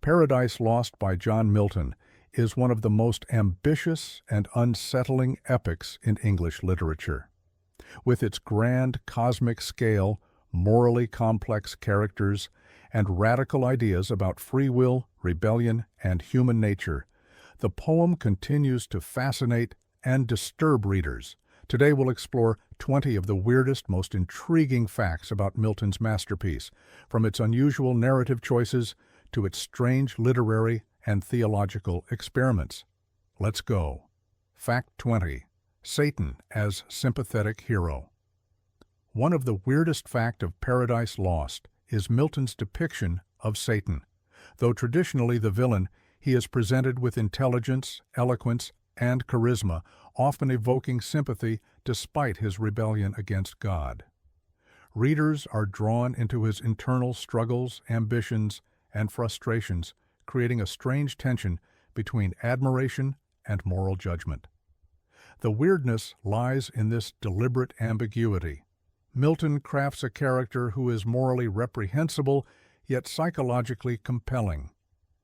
Paradise Lost by John Milton is one of the most ambitious and unsettling epics in English literature. With its grand cosmic scale, morally complex characters, and radical ideas about free will, rebellion, and human nature, the poem continues to fascinate and disturb readers. Today we'll explore 20 of the weirdest, most intriguing facts about Milton's masterpiece, from its unusual narrative choices to its strange literary and theological experiments. Let's go. Fact 20. Satan as sympathetic hero. One of the weirdest facts of Paradise Lost is Milton's depiction of Satan. Though traditionally the villain, he is presented with intelligence, eloquence, and charisma, often evoking sympathy despite his rebellion against God. Readers are drawn into his internal struggles, ambitions, and frustrations, creating a strange tension between admiration and moral judgment. The weirdness lies in this deliberate ambiguity. Milton crafts a character who is morally reprehensible, yet psychologically compelling.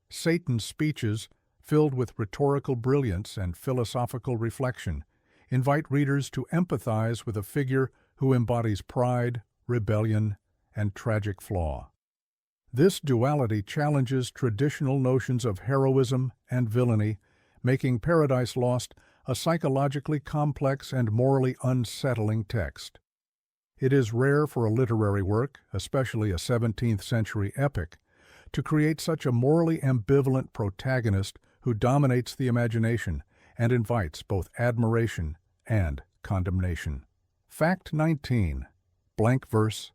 Satan's speeches, filled with rhetorical brilliance and philosophical reflection, invite readers to empathize with a figure who embodies pride, rebellion, and tragic flaw. This duality challenges traditional notions of heroism and villainy, making Paradise Lost a psychologically complex and morally unsettling text. It is rare for a literary work, especially a 17th-century epic, to create such a morally ambivalent protagonist who dominates the imagination and invites both admiration and condemnation. Fact 19. Blank verse.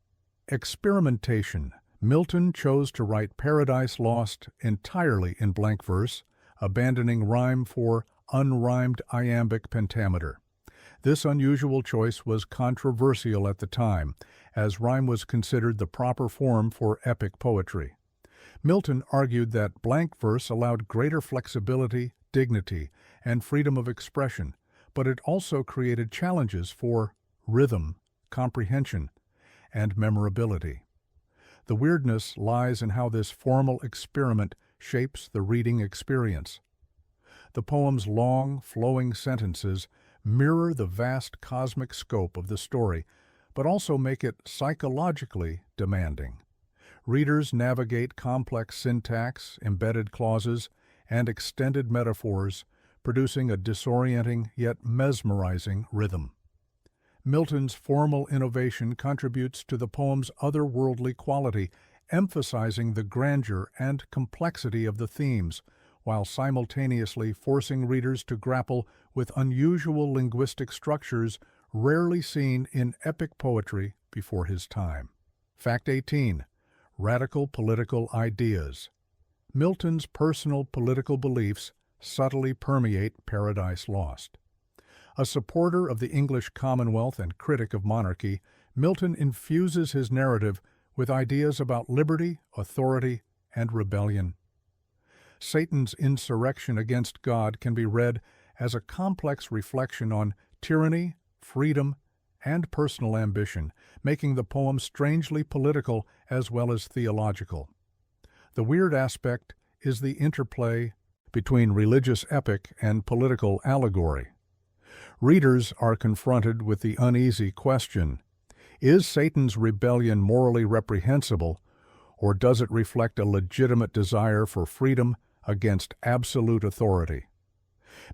Experimentation. Milton chose to write Paradise Lost entirely in blank verse, abandoning rhyme for unrhymed iambic pentameter. This unusual choice was controversial at the time, as rhyme was considered the proper form for epic poetry. Milton argued that blank verse allowed greater flexibility, dignity, and freedom of expression, but it also created challenges for rhythm, comprehension, and memorability. The weirdness lies in how this formal experiment shapes the reading experience. The poem's long, flowing sentences mirror the vast cosmic scope of the story, but also make it psychologically demanding. Readers navigate complex syntax, embedded clauses, and extended metaphors, producing a disorienting yet mesmerizing rhythm. Milton's formal innovation contributes to the poem's otherworldly quality, emphasizing the grandeur and complexity of the themes, while simultaneously forcing readers to grapple with unusual linguistic structures rarely seen in epic poetry before his time. Fact 18. Radical political ideas. Milton's personal political beliefs subtly permeate Paradise Lost. A supporter of the English Commonwealth and critic of monarchy, Milton infuses his narrative with ideas about liberty, authority, and rebellion. Satan's insurrection against God can be read as a complex reflection on tyranny, freedom, and personal ambition, making the poem strangely political as well as theological. The weird aspect is the interplay between religious epic and political allegory. Readers are confronted with the uneasy question: is Satan's rebellion morally reprehensible, or does it reflect a legitimate desire for freedom against absolute authority?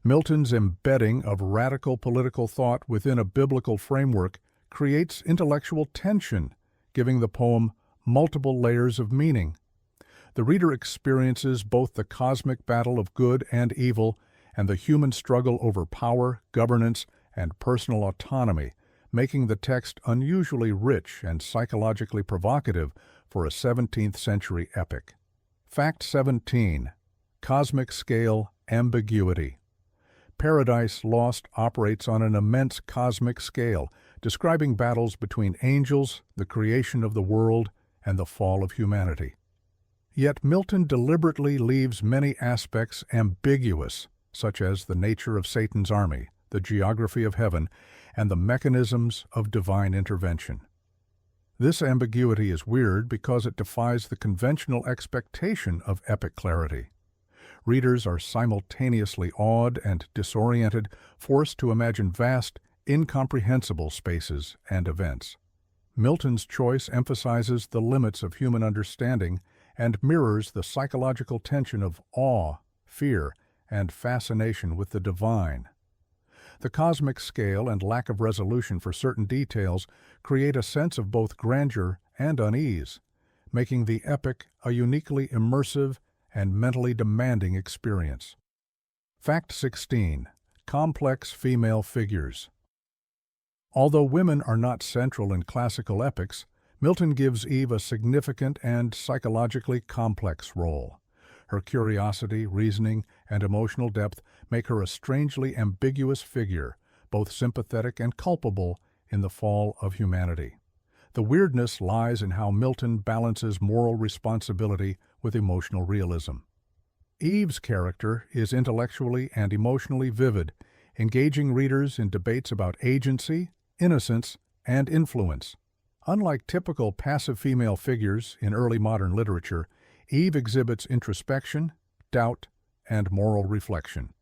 Milton's embedding of radical political thought within a biblical framework creates intellectual tension, giving the poem multiple layers of meaning. The reader experiences both the cosmic battle of good and evil and the human struggle over power, governance, and personal autonomy, making the text unusually rich and psychologically provocative for a 17th-century epic. Fact 17. Cosmic scale ambiguity. Paradise Lost operates on an immense cosmic scale, describing battles between angels, the creation of the world, and the fall of humanity. Yet Milton deliberately leaves many aspects ambiguous, such as the nature of Satan's army, the geography of heaven, and the mechanisms of divine intervention. This ambiguity is weird because it defies the conventional expectation of epic clarity. Readers are simultaneously awed and disoriented, forced to imagine vast, incomprehensible spaces and events. Milton's choice emphasizes the limits of human understanding and mirrors the psychological tension of awe, fear, and fascination with the divine. The cosmic scale and lack of resolution for certain details create a sense of both grandeur and unease, making the epic a uniquely immersive and mentally demanding experience. Fact 16. Complex female figures. Although women are not central in classical epics, Milton gives Eve a significant and psychologically complex role. Her curiosity, reasoning, and emotional depth make her a strangely ambiguous figure, both sympathetic and culpable in the fall of humanity. The weirdness lies in how Milton balances moral responsibility with emotional realism. Eve's character is intellectually and emotionally vivid, engaging readers in debates about agency, innocence, and influence. Unlike typical passive female figures in early modern literature, Eve exhibits introspection, doubt, and moral reflection.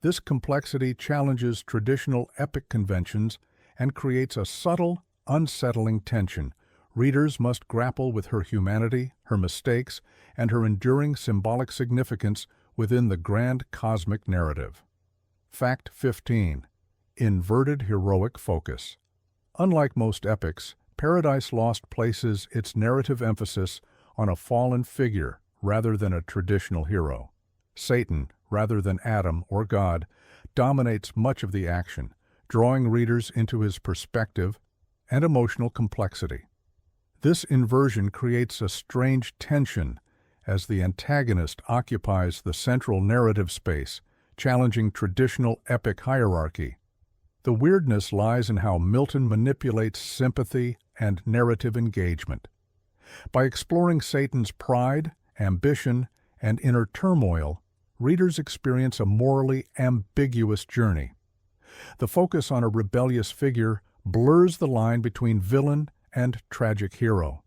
This complexity challenges traditional epic conventions and creates a subtle, unsettling tension. Readers must grapple with her humanity, her mistakes, and her enduring symbolic significance within the grand cosmic narrative. Fact 15. Inverted heroic focus. Unlike most epics, Paradise Lost places its narrative emphasis on a fallen figure rather than a traditional hero. Satan, rather than Adam or God, dominates much of the action, drawing readers into his perspective and emotional complexity. This inversion creates a strange tension as the antagonist occupies the central narrative space, challenging traditional epic hierarchy. The weirdness lies in how Milton manipulates sympathy and narrative engagement. By exploring Satan's pride, ambition, and inner turmoil, readers experience a morally ambiguous journey. The focus on a rebellious figure blurs the line between villain and tragic hero.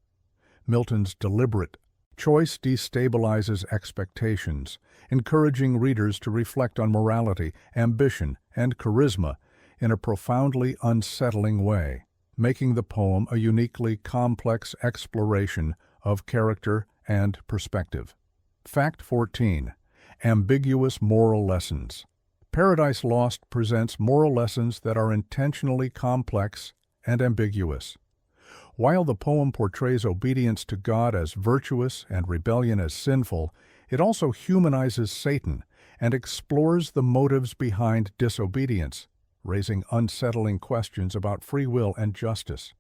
Milton's deliberate choice destabilizes expectations, encouraging readers to reflect on morality, ambition, and charisma in a profoundly unsettling way, making the poem a uniquely complex exploration of character and perspective. Fact 14. Ambiguous moral lessons. Paradise Lost presents moral lessons that are intentionally complex and ambiguous. While the poem portrays obedience to God as virtuous and rebellion as sinful, it also humanizes Satan and explores the motives behind disobedience, raising unsettling questions about free will and justice.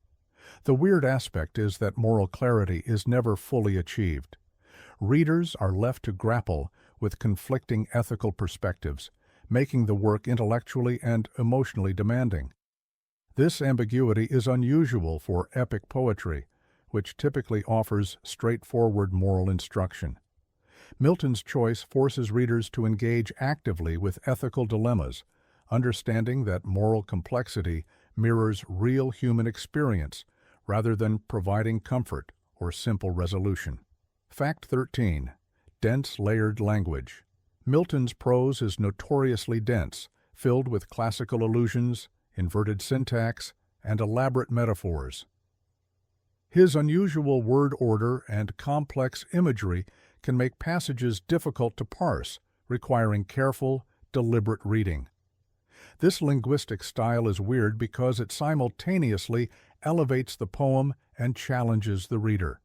The weird aspect is that moral clarity is never fully achieved. Readers are left to grapple with conflicting ethical perspectives, making the work intellectually and emotionally demanding. This ambiguity is unusual for epic poetry, which typically offers straightforward moral instruction. Milton's choice forces readers to engage actively with ethical dilemmas, understanding that moral complexity mirrors real human experience rather than providing comfort or simple resolution. Fact 13. Dense layered language. Milton's prose is notoriously dense, filled with classical allusions, inverted syntax, and elaborate metaphors. His unusual word order and complex imagery can make passages difficult to parse, requiring careful, deliberate reading. This linguistic style is weird because it simultaneously elevates the poem and challenges the reader.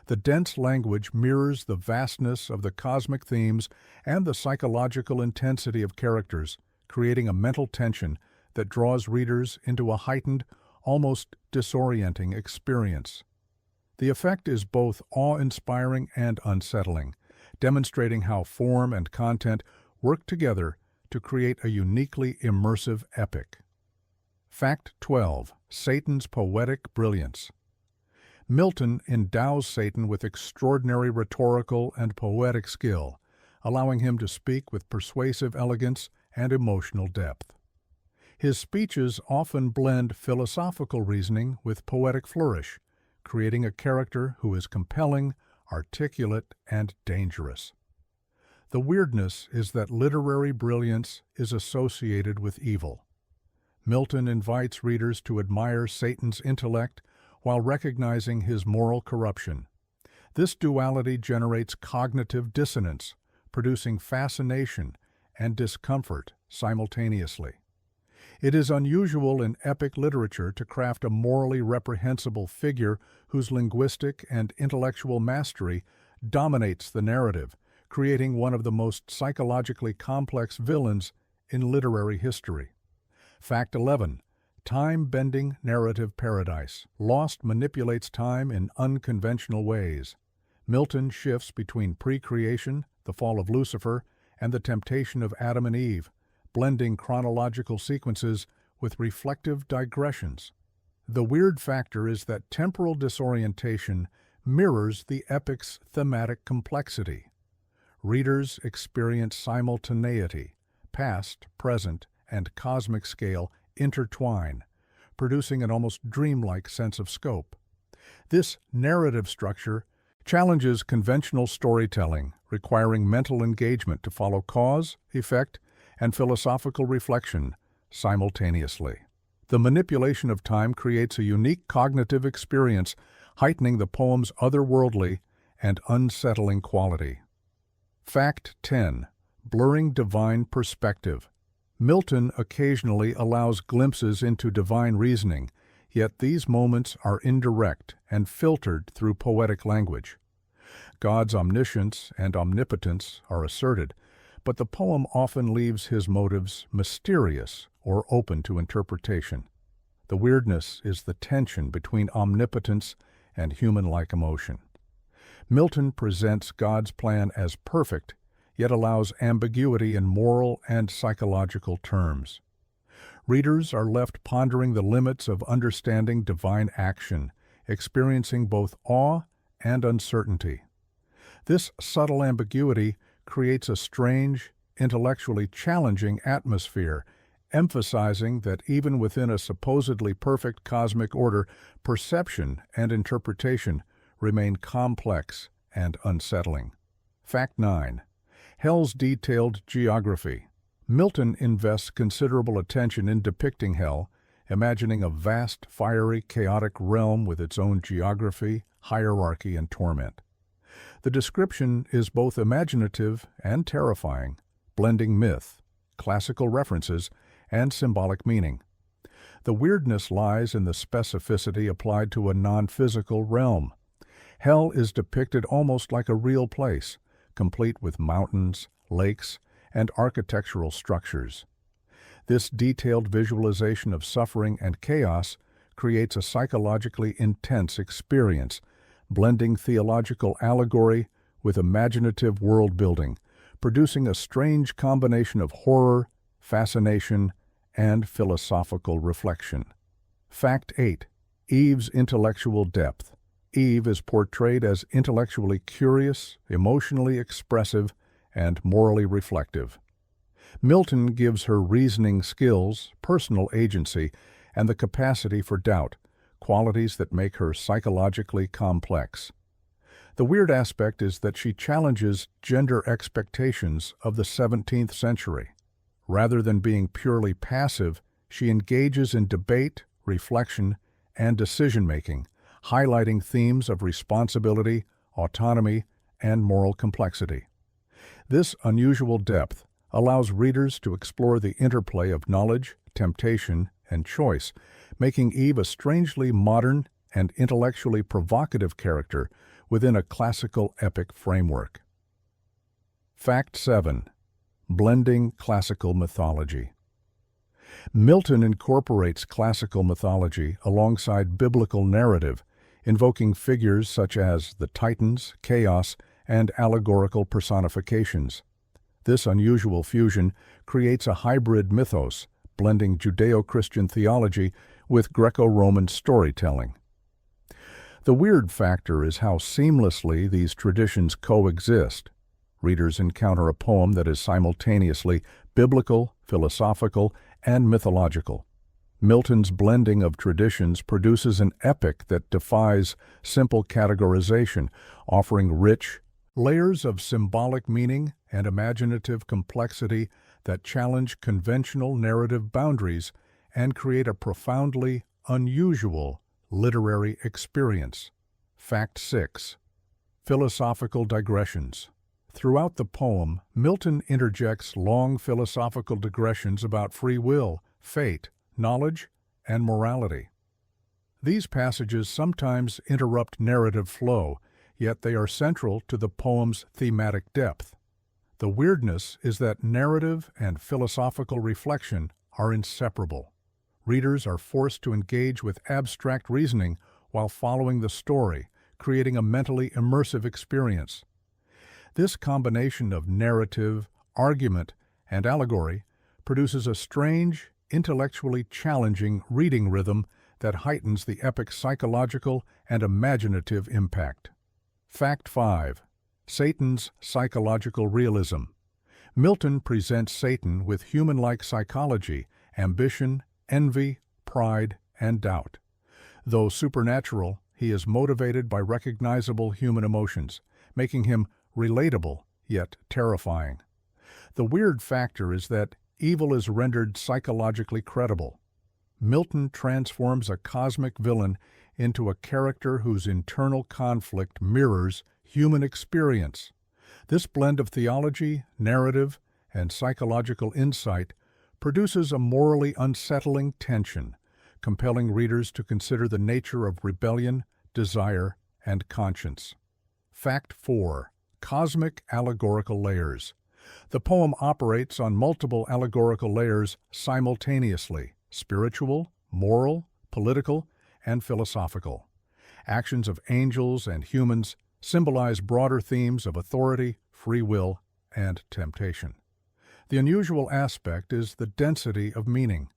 The dense language mirrors the vastness of the cosmic themes and the psychological intensity of characters, creating a mental tension that draws readers into a heightened, almost disorienting experience. The effect is both awe-inspiring and unsettling, demonstrating how form and content work together to create a uniquely immersive epic. Fact 12. Satan's poetic brilliance. Milton endows Satan with extraordinary rhetorical and poetic skill, allowing him to speak with persuasive elegance and emotional depth. His speeches often blend philosophical reasoning with poetic flourish, creating a character who is compelling, articulate, and dangerous. The weirdness is that literary brilliance is associated with evil. Milton invites readers to admire Satan's intellect while recognizing his moral corruption. This duality generates cognitive dissonance, producing fascination and discomfort simultaneously. It is unusual in epic literature to craft a morally reprehensible figure whose linguistic and intellectual mastery dominates the narrative, creating one of the most psychologically complex villains in literary history. Fact 11. Time-bending narrative paradise. Lost manipulates time in unconventional ways. Milton shifts between pre-creation, the fall of Lucifer, and the temptation of Adam and Eve, blending chronological sequences with reflective digressions. The weird factor is that temporal disorientation mirrors the epic's thematic complexity. Readers experience simultaneity, past, present, and cosmic scale intertwine, producing an almost dreamlike sense of scope. This narrative structure challenges conventional storytelling, requiring mental engagement to follow cause, effect, and philosophical reflection simultaneously. The manipulation of time creates a unique cognitive experience, heightening the poem's otherworldly and unsettling quality. Fact 10. Blurring divine perspective. Milton occasionally allows glimpses into divine reasoning, yet these moments are indirect and filtered through poetic language. God's omniscience and omnipotence are asserted, but the poem often leaves his motives mysterious or open to interpretation. The weirdness is the tension between omnipotence and human-like emotion. Milton presents God's plan as perfect, yet allows ambiguity in moral and psychological terms. Readers are left pondering the limits of understanding divine action, experiencing both awe and uncertainty. This subtle ambiguity creates a strange, intellectually challenging atmosphere, emphasizing that even within a supposedly perfect cosmic order, perception and interpretation remain complex and unsettling. Fact 9. Hell's detailed geography. Milton invests considerable attention in depicting hell, imagining a vast, fiery, chaotic realm with its own geography, hierarchy, and torment. The description is both imaginative and terrifying, blending myth, classical references, and symbolic meaning. The weirdness lies in the specificity applied to a non-physical realm. Hell is depicted almost like a real place, complete with mountains, lakes, and architectural structures. This detailed visualization of suffering and chaos creates a psychologically intense experience, blending theological allegory with imaginative world-building, producing a strange combination of horror, fascination, and philosophical reflection. Fact 8. Eve's intellectual depth. Eve is portrayed as intellectually curious, emotionally expressive, and morally reflective. Milton gives her reasoning skills, personal agency, and the capacity for doubt, qualities that make her psychologically complex. The weird aspect is that she challenges gender expectations of the 17th century. Rather than being purely passive, she engages in debate, reflection, and decision-making, highlighting themes of responsibility, autonomy, and moral complexity. This unusual depth allows readers to explore the interplay of knowledge, temptation, and choice, making Eve a strangely modern and intellectually provocative character within a classical epic framework. Fact 7. Blending classical mythology. Milton incorporates classical mythology alongside biblical narrative, invoking figures such as the Titans, chaos, and allegorical personifications. This unusual fusion creates a hybrid mythos, blending Judeo-Christian theology with Greco-Roman storytelling. The weird factor is how seamlessly these traditions coexist. Readers encounter a poem that is simultaneously biblical, philosophical, and mythological. Milton's blending of traditions produces an epic that defies simple categorization, offering rich layers of symbolic meaning and imaginative complexity that challenge conventional narrative boundaries and create a profoundly unusual literary experience. Fact 6. Philosophical digressions. Throughout the poem, Milton interjects long philosophical digressions about free will, fate, knowledge, and morality. These passages sometimes interrupt narrative flow, yet they are central to the poem's thematic depth. The weirdness is that narrative and philosophical reflection are inseparable. Readers are forced to engage with abstract reasoning while following the story, creating a mentally immersive experience. This combination of narrative, argument, and allegory produces a strange, intellectually challenging reading rhythm that heightens the epic's psychological and imaginative impact. Fact 5. Satan's psychological realism. Milton presents Satan with human-like psychology, ambition, envy, pride, and doubt. Though supernatural, he is motivated by recognizable human emotions, making him relatable yet terrifying. The weird factor is that evil is rendered psychologically credible. Milton transforms a cosmic villain into a character whose internal conflict mirrors human experience. This blend of theology, narrative, and psychological insight produces a morally unsettling tension, compelling readers to consider the nature of rebellion, desire, and conscience. Fact 4. Cosmic allegorical layers. The poem operates on multiple allegorical layers simultaneously: spiritual, moral, political, and philosophical. Actions of angels and humans symbolize broader themes of authority, free will, and temptation. The unusual aspect is the density of meaning.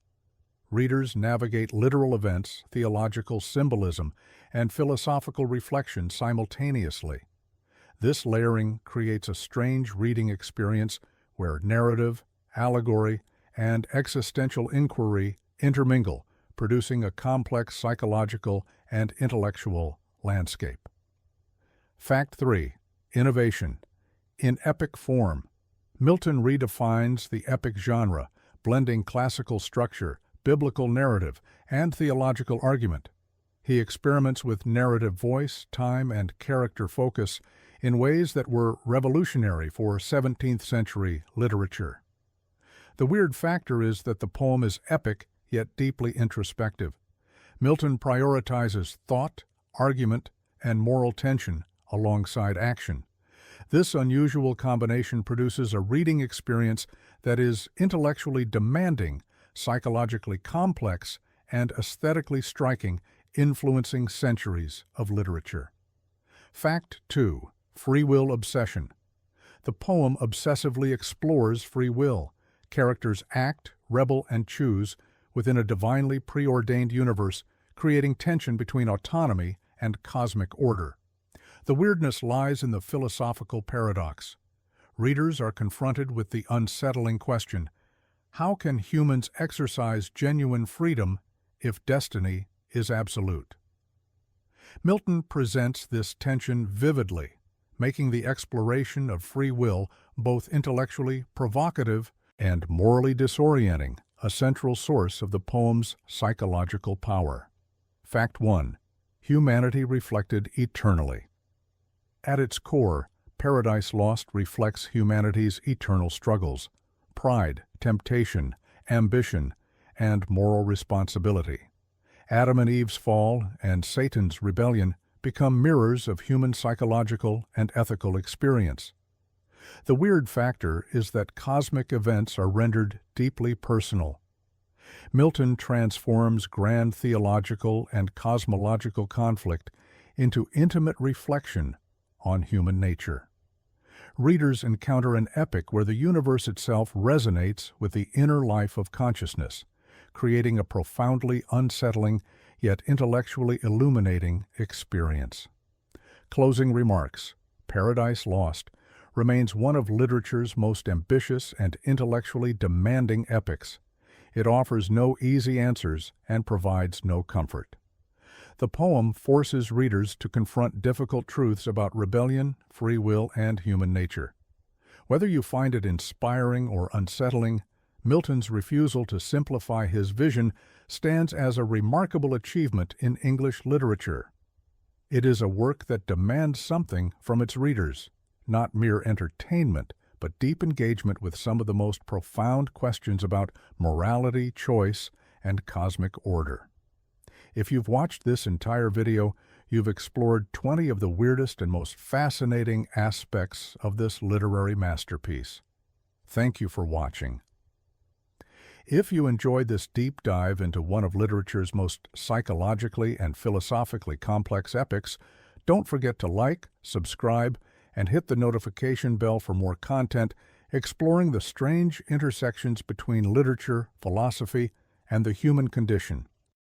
Readers navigate literal events, theological symbolism, and philosophical reflection simultaneously. This layering creates a strange reading experience where narrative, allegory, and existential inquiry intermingle, producing a complex psychological and intellectual landscape. Fact 3. Innovation. In epic form, Milton redefines the epic genre, blending classical structure, biblical narrative, and theological argument. He experiments with narrative voice, time, and character focus in ways that were revolutionary for 17th century literature. The weird factor is that the poem is epic yet deeply introspective. Milton prioritizes thought, argument, and moral tension alongside action. This unusual combination produces a reading experience that is intellectually demanding, psychologically complex, and aesthetically striking, influencing centuries of literature. Fact 2. Free will obsession. The poem obsessively explores free will. Characters act, rebel, and choose within a divinely preordained universe, creating tension between autonomy and cosmic order. The weirdness lies in the philosophical paradox. Readers are confronted with the unsettling question: how can humans exercise genuine freedom if destiny is absolute? Milton presents this tension vividly, making the exploration of free will both intellectually provocative and morally disorienting, a central source of the poem's psychological power. Fact 1. Humanity reflected eternally. At its core, Paradise Lost reflects humanity's eternal struggles: pride, temptation, ambition, and moral responsibility. Adam and Eve's fall and Satan's rebellion become mirrors of human psychological and ethical experience. The weird factor is that cosmic events are rendered deeply personal. Milton transforms grand theological and cosmological conflict into intimate reflection on human nature. Readers encounter an epic where the universe itself resonates with the inner life of consciousness, creating a profoundly unsettling yet intellectually illuminating experience. Closing remarks. Paradise Lost remains one of literature's most ambitious and intellectually demanding epics. It offers no easy answers and provides no comfort. The poem forces readers to confront difficult truths about rebellion, free will, and human nature. Whether you find it inspiring or unsettling, Milton's refusal to simplify his vision stands as a remarkable achievement in English literature. It is a work that demands something from its readers, not mere entertainment, but deep engagement with some of the most profound questions about morality, choice, and cosmic order. If you've watched this entire video, you've explored 20 of the weirdest and most fascinating aspects of this literary masterpiece. Thank you for watching. If you enjoyed this deep dive into one of literature's most psychologically and philosophically complex epics, don't forget to like, subscribe, and hit the notification bell for more content exploring the strange intersections between literature, philosophy, and the human condition.